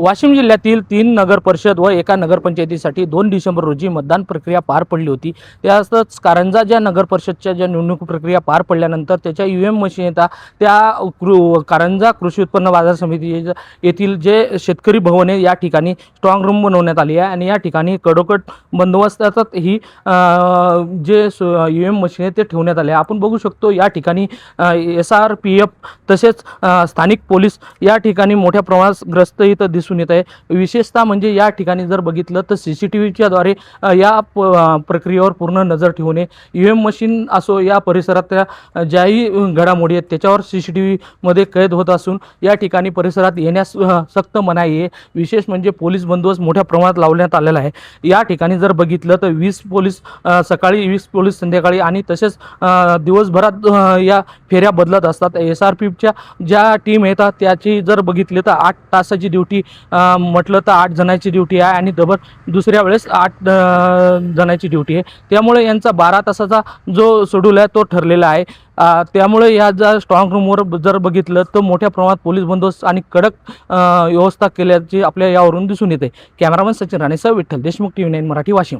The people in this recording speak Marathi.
वाशिम जिल्ह्यातील 3 नगर परिषद व एका नगरपंचायतीसाठी 2 डिसेंबर रोजी मतदान प्रक्रिया पार पडली होती। त्यातच कारंजा ज्या नगर परिषदच्या ज्या निवडणूक प्रक्रिया पार पडल्यानंतर त्याच्या ईव्हीएम मशीन येतात त्या कारंजा कृषी उत्पन्न बाजार समिती येथील जे शेतकरी भवन आहे या ठिकाणी स्ट्रॉंग रूम बनवण्यात आली आहे आणि या ठिकाणी कडोकट बंदोबस्तात ही जे ईव्हीएम मशीन आहे ते ठेवण्यात आले आहे। आपण बघू शकतो या ठिकाणी SRPF तसेच स्थानिक पोलीस या ठिकाणी मोठ्या प्रमाणात ग्रस्त इथं दिसून येत आहे। विशेषतः म्हणजे या ठिकाणी जर बघितलं तर CCTVच्या द्वारे या प्रक्रियेवर पूर्ण नजर ठेवून ईव्हीएम मशीन असो या परिसरात ज्याही घडामोडी आहेत त्याच्यावर CCTV मध्ये कैद होत असून या ठिकाणी परिसरात येण्यास सक्त मनाई आहे। विशेष म्हणजे पोलीस बंदोबस्त मोठ्या प्रमाणात लावण्यात आलेला आहे। या ठिकाणी जर बघितलं तर 20 पोलीस सकाळी 20 पोलीस संध्याकाळी आणि तसेच दिवसभरात या फेऱ्या बदलत असतात। SRPFच्या ज्या टीम येतात त्याची जर बघितले तर 8 तासाची ड्युटी म्हटलं तर 8 जणांची ड्युटी आहे आणि दुसऱ्या वेळेस 8 जणांची ड्युटी आहे। त्यामुळे यांचा 12 तासाचा जो शेड्यूल आहे तो ठरलेला आहे। त्यामुळे या जर स्ट्रॉंग रूमवर जर बघितलं तर मोठ्या प्रमाणात पोलीस बंदोबस्त आणि कडक व्यवस्था केल्याची आपल्या यावरून दिसून येते। कॅमेरामन सचिन राणेसह विठ्ठल देशमुख TV9 मराठी वाशिम।